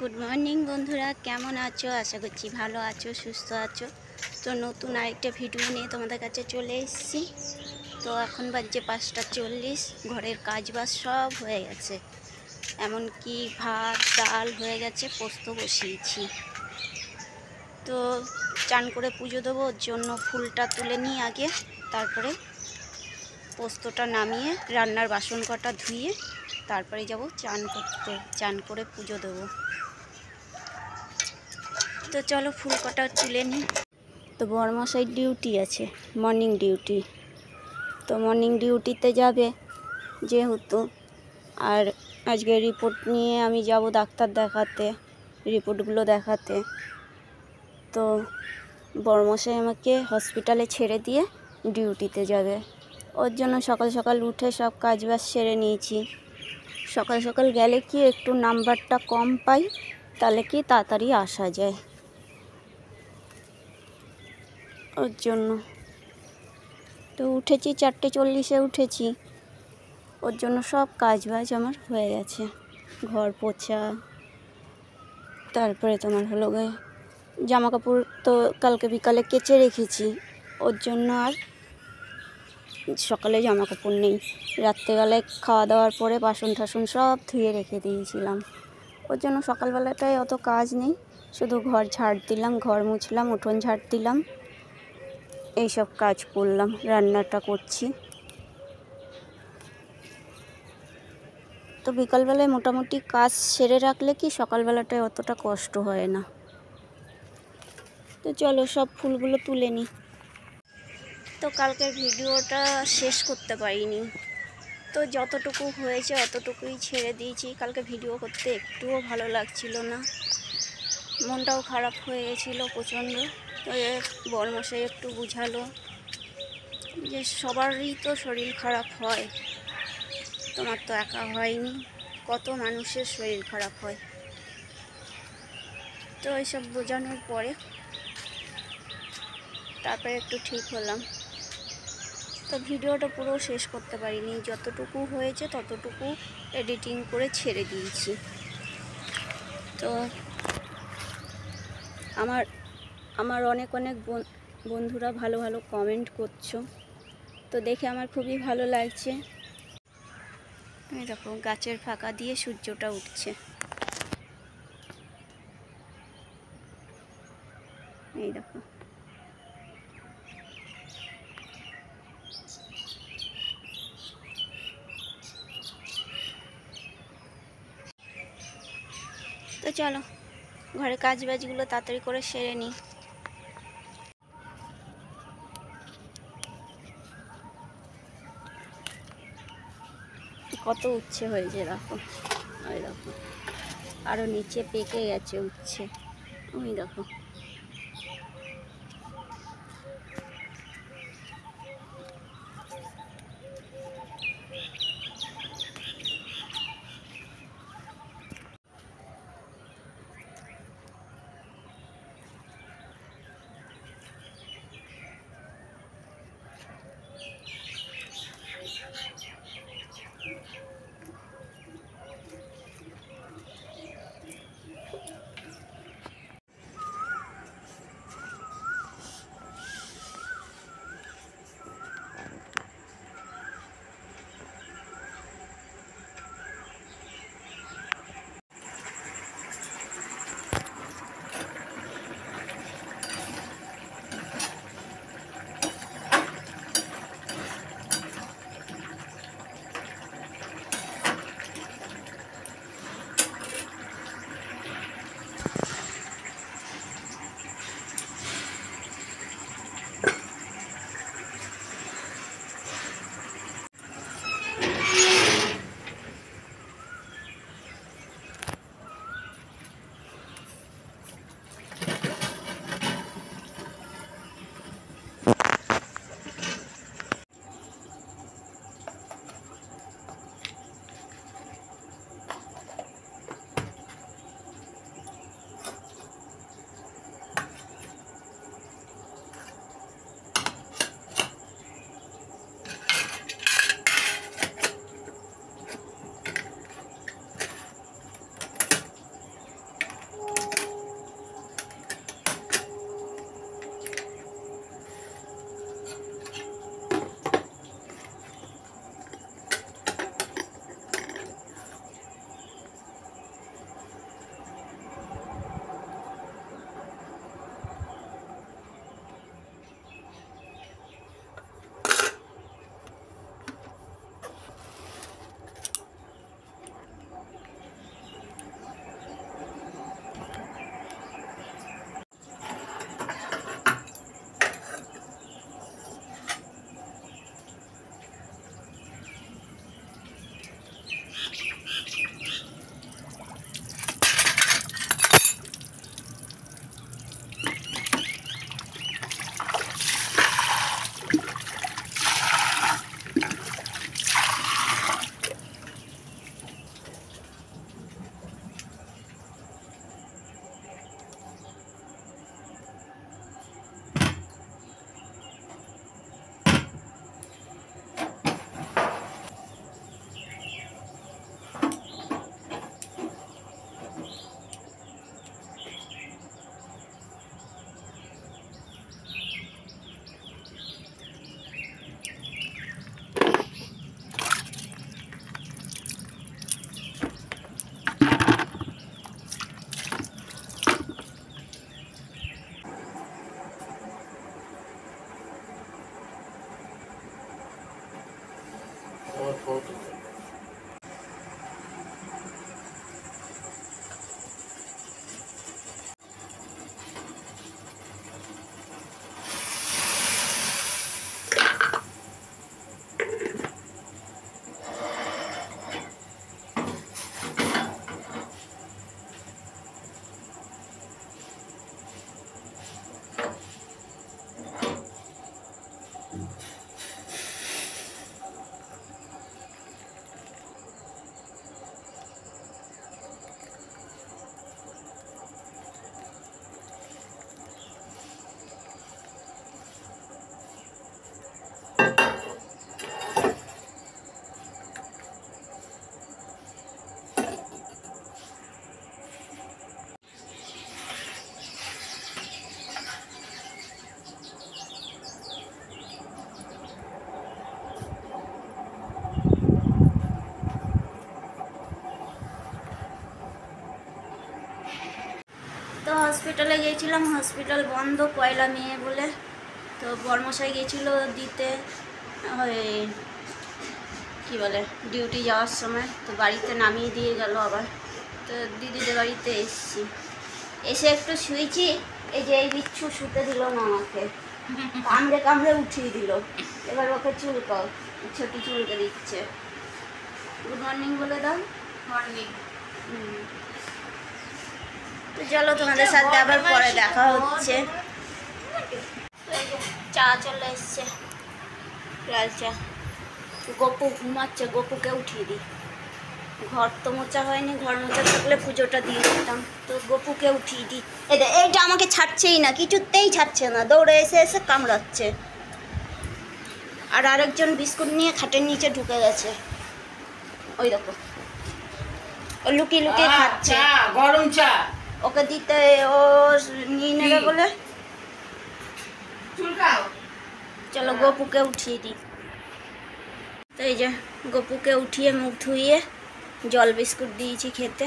Good morning বন্ধুরা, কেমন আছো? আশা করছি ভালো আছো, সুস্থ আছো। তো নতুন আরেকটা ভিডিও নিয়ে তোমাদের কাছে চলে এসেছি। তো এখন বাজছে 5:40, ঘরের কাজবাজ সব হয়ে গেছে, এমনকি ভাত ডাল হয়ে গেছে, পোস্ত বসিয়েছি। তো চান করে পুজো দেবো, ওর জন্য ফুলটা তুলে নিই আগে, তারপরে পোস্তটা নামিয়ে রান্নার বাসন কটা ধুয়ে তারপরে যাব চান করতে, চান করে পুজো দেবো। তো চলো ফুল কটা তুলে নিই। তো বড়মশাই ডিউটি আছে, মর্নিং ডিউটি। তো মর্নিং ডিউটিতে যাবে যেহেতু, আর আজকে রিপোর্ট নিয়ে আমি যাব ডাক্তার দেখাতে, রিপোর্টগুলো দেখাতে। তো বড়মশাই আমাকে হসপিটালে ছেড়ে দিয়ে ডিউটিতে যাবে, ওর জন্য সকাল সকাল উঠে সব কাজবাজ সেরে নিয়েছি। সকাল সকাল গেলে কি একটু নাম্বারটা কম পাই, তাহলে কি তাড়াতাড়ি আসা যায়, ওর জন্য। তো উঠেছি 4:40 উঠেছি, ওর জন্য সব কাজবাজ আমার হয়ে গেছে। ঘর পোছা, তারপরে তোমার হলো জামা কাপড় তো কালকে বিকালে কেচে রেখেছি, ওর জন্য আর সকালে জামা কাপড় নেই। রাত্রেবেলায় খাওয়া দাওয়ার পরে বাসন টাসন সব ধুয়ে রেখে দিয়েছিলাম, ওর জন্য সকালবেলাটায় অত কাজ নেই। শুধু ঘর ঝাড় দিলাম, ঘর মুছলাম, উঠোন ঝাড় দিলাম, এইসব কাজ করলাম। রান্নাটা করছি। তো বিকালবেলায় মোটামুটি কাজ সেরে রাখলে কি সকালবেলাটায় অতটা কষ্ট হয় না। তো চলো সব ফুলগুলো তুলে নিই। তো কালকের ভিডিওটা শেষ করতে পারিনি, তো যতটুকু হয়েছে অতটুকুই ছেড়ে দিয়েছি। কালকে ভিডিও করতে একটুও ভালো লাগছিল না, মনটাও খারাপ হয়ে গেছিলো প্রচণ্ড। তো বড়মশাই একটু বুঝালো যে সবারই তো শরীর খারাপ হয়, তোমার তো একা হয়নি, কত মানুষের শরীর খারাপ হয়। তো এইসব বোঝানোর পরে তারপরে একটু ঠিক হলাম। তো ভিডিওটা পুরো শেষ করতে পারিনি, যতটুকু হয়েছে ততটুকু এডিটিং করে ছেড়ে দিয়েছি। তো আমার অনেক বন্ধুরা ভালো ভালো কমেন্ট করছো, তো দেখে আমার খুবই ভালো লাগছে। এই দেখো গাছের ফাঁকা দিয়ে সূর্যটা উঠছে, এই দেখো। তো চলো ঘরে কাজ বাজগুলো তাড়াতাড়ি করে সেরে নিই। কত উচ্ছে হয়েছে দেখো, ওই দেখো আরও নিচে পেকে গেছে উচ্ছে, ওই দেখো। তো হসপিটালে গিয়েছিলাম, হসপিটাল বন্ধ পয়লা মে বলে। তো বর্মশাই গিয়েছিল দিতে কি বলে ডিউটি যাওয়ার সময়, তো বাড়িতে নামিয়ে দিয়ে গেল আবার। তো দিদিদের বাড়িতে এসেছি, এসে একটু শুয়েছি। এই যে এই বিচ্ছু শুতে দিল না আমাকে, কামড়ে কামড়ে উঠিয়ে দিল। এবার ওকে চুলকাও, ছোটি চুলকে দিচ্ছে। গুড মর্নিং বলে দাও। মর্নিং। তো চলো তোমাদের সাথে আবার পরে দেখা হচ্ছে। চা চলে এসছে, লাল চা। গপু ঘুমাচ্ছে, গপুকে উঠিয়ে দিই। ঘর তো মোচা হয়নি, ঘর মোচা থাকলে পুজোটা দিয়ে দিতাম। তো গপুকে উঠিয়ে দিই। এইটা আমাকে ছাড়ছেই না, কিছুতেই ছাড়ছে না, দৌড়ে এসে এসে কামড়াচ্ছে। আর আরেকজন বিস্কুট নিয়ে খাটের নিচে ঢুকে গেছে, ওই দেখো, ও লুকিয়ে লুকিয়ে খাচ্ছে। গরম চা ওকে দিতে ও নিয়ে নেবে বলে। চুলকাও। চলো গপুকে উঠিয়ে দিই। তো এই যে গপুকে উঠিয়ে মুখ ধুইয়ে জল বিস্কুট দিয়েছি খেতে,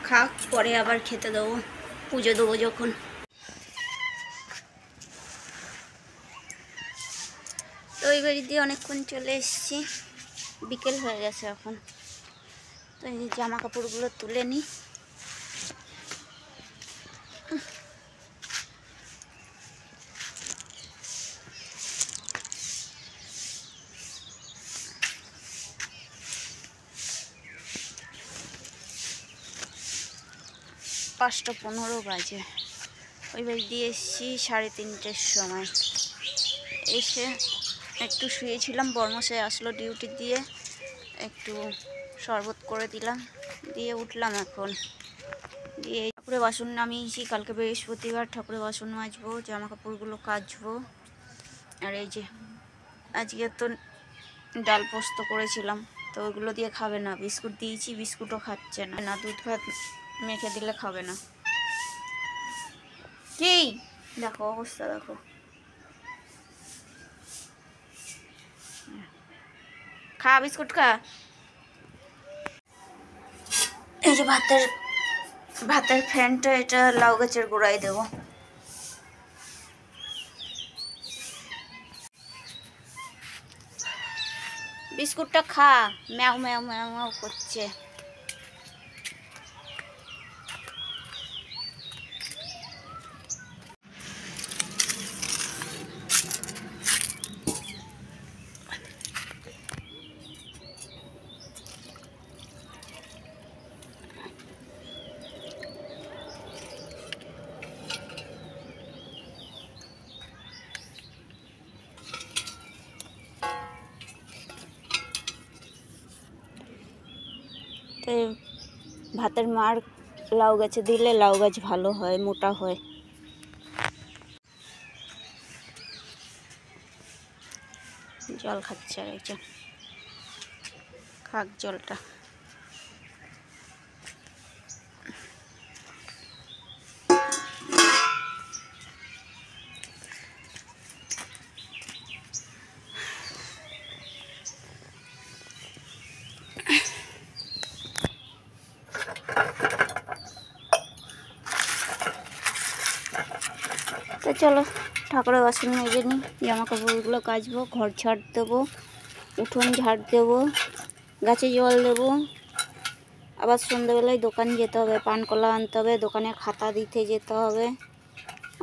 খাক, পরে আবার খেতে দেবো, পুজো দেবো যখন। তো ওই বাড়ি দিয়ে অনেকক্ষণ চলে এসেছি, বিকেল হয়ে গেছে এখন। তো এই জামা কাপড়গুলো তুলে নিই। পাঁচটা 15 বাজে। ওই বাড়ি দিয়ে এসেছি 3:30টার সময়। এসে একটু শুয়েছিলাম, বর্মশাই আসলো ডিউটি দিয়ে, একটু শরবত করে দিলাম, দিয়ে উঠলাম এখন। দিয়ে ঠাকুরের বাসন নামিয়েছি, কালকে বৃহস্পতিবার, ঠাকুরের বাসন মাজবো, জামা কাপড়গুলো কাচবো। আর এই যে আজকে তো ডাল পোস্ত করেছিলাম, তো ওইগুলো দিয়ে খাবে না, বিস্কুট দিয়েছি, বিস্কুটও খাচ্ছে না, দুধ ভাত মেখে দিলে খাবে না। কি দেখো অবস্থা, দেখো। খা বিস্কুট খা। এই যে ভাতের ফ্যানটা, এটা লাউ গাছের গোড়ায় দেবো। বিস্কুটটা খা, ম্যাও ম্যাও ম্যাও ম্যাও করছে। তো ভাতের মার লাউ গাছে দিলে লাউ গাছ ভালো হয়, মোটা হয়। জল খাচ্ছে, আর একজন খাক জলটা। তো চলো ঠাকুরের বাসন মেজে নিই, জামা কাপড়গুলো কাচবো, ঘর ঝাড় দেবো, উঠোন ঝাড় দেবো, গাছে জল দেবো। আবার সন্ধ্যেবেলায় দোকান যেতে হবে, পানকলা আনতে হবে, দোকানে খাতা দিতে যেতে হবে,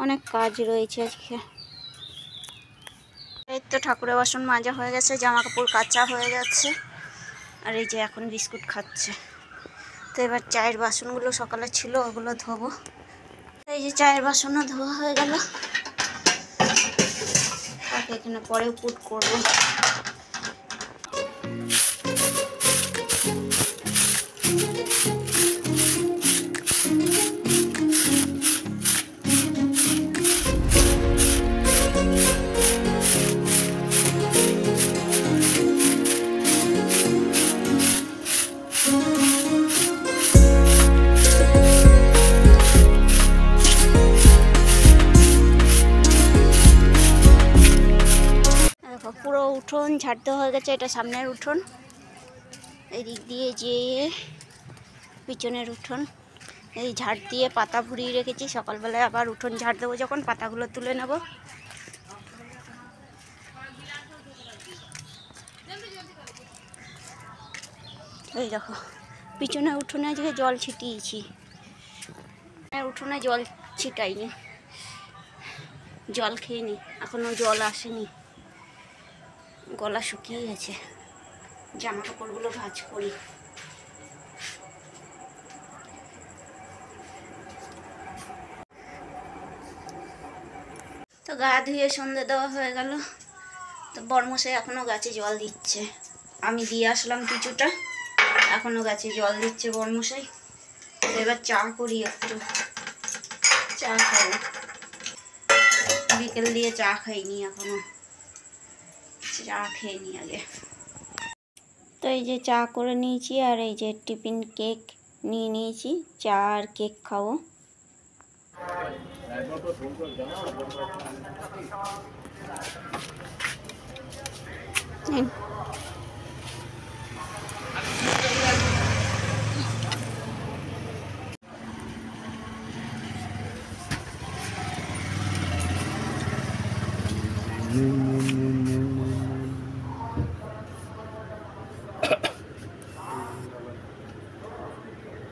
অনেক কাজ রয়েছে আজকে। এই তো ঠাকুরের বাসন মাজা হয়ে গেছে, জামা কাপড় কাচা হয়ে গেছে, আর এই যে এখন বিস্কুট খাচ্ছে। তো এবার চায়ের বাসনগুলো সকালে ছিল, ওগুলো ধোবো। এই যে চায়ের বাসনও ধোয়া হয়ে গেল, তাকে এখানে পরেও পুট করবো। পুরো উঠোন ঝাড়তে হয়ে গেছে, এটা সামনের উঠোন, এই দিক দিয়ে যেয়ে পিছনের উঠোন, এই ঝাড় দিয়ে পাতা ভরিয়ে রেখেছি, সকালবেলায় আবার উঠোন ঝাড় দেবো যখন পাতাগুলো তুলে নেব। এই দেখো পিছনে উঠোনে আজকে জল ছিটিয়েছি, উঠোনে জল ছিটাইনি, জল খেয়ে নি, এখনো জল আসেনি, গলা শুকিয়ে গেছে। জামা কাপড়গুলো ভাঁজ করি। তো গা ধুয়ে সন্ধে দেওয়া হয়ে গেল। তো বর্মশাই এখনো গাছে জল দিচ্ছে, আমি দিয়ে আসলাম কিছুটা, এখনো গাছে জল দিচ্ছে বর্মশাই। এবার চা করি, একটু চা খাবো, বিকেল দিয়ে চা খাইনি এখনো, চা খেয়ে নি আগে। তো এই যে চা করে নিয়েছি, আর এই যে টিফিন কেক নিয়ে নিয়েছি, চা আর কেক খাবো।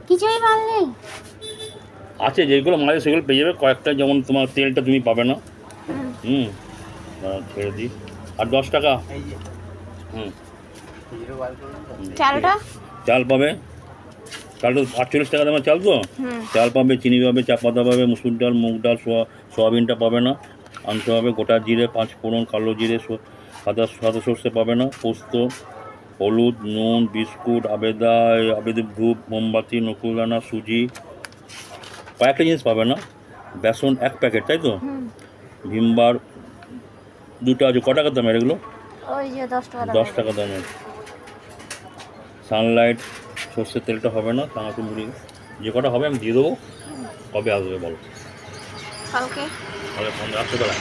কিছুই ভাল নেই, আছে যেগুলো মাঝে সেগুলো পেয়ে যাবে কয়েকটা, যেমন তোমার তেলটা তুমি পাবে না। ছেড়ে দিই। আর 10 টাকা। চালটা চাল পাবে, চালটা 48 টাকা দামের চাল তো। চাল পাবে, চিনি পাবে, চা পাতা পাবে, মুসুর ডাল, মুগ ডাল, সোয়াবিনটা পাবে না, আনতে হবে। গোটা জিরে, 5 ফোড়ন, কালো জিরে, সাদা সর্ষে পাবে না, পোস্ত, হলুদ, নুন, বিস্কুট, আবেদে ধূপ, মোমবাতি, নকুলদানা, সুজি, কয়েকটা জিনিস পাবে না। বেসন 1 প্যাকেট, তাই তো। ভিমবার 2টা আছে। ক টাকা দামের এগুলো? ওই যে 10 টাকা দামের। সানলাইট সর্ষের তেলটা হবে না, চানাচুর মুড়ি যে কটা হবে আমি দিয়ে দেবো। কবে আসবে বলো? কালকে রাত্রেবেলা।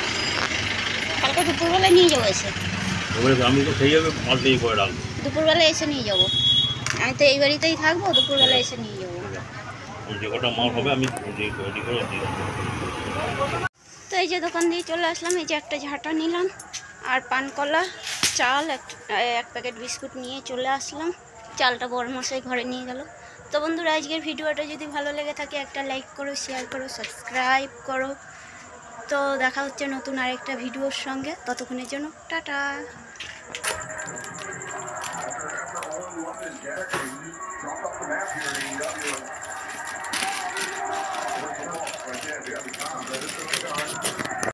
কালকে দুপুরবেলা নিয়ে যাবো এসে। এবারে আমি তো সেই যাবে 5 কেজি করে রাখবো। দুপুরবেলা এসে নিয়ে যাবো, আমি তো এই বাড়িতেই থাকবো, দুপুরবেলা এসে নিয়ে যাবো। যে কটা মাল হবে আমি রেডি করে দিয়ে দেবো। তো এই যে দোকান দিয়ে চলে আসলাম, এই যে একটা ঝাঁটা নিলাম, আর পানকলা, চাল, 1 প্যাকেট বিস্কুট নিয়ে চলে আসলাম। চালটা বড়মশাই ঘরে নিয়ে গেল। তো বন্ধুরা, আজকের ভিডিওটা যদি ভালো লেগে থাকে একটা লাইক করো, শেয়ার করো, সাবস্ক্রাইব করো। তো দেখা হচ্ছে নতুন আরেকটা ভিডিওর সঙ্গে, ততক্ষণের জন্য tata. Right there, we got the time, but it's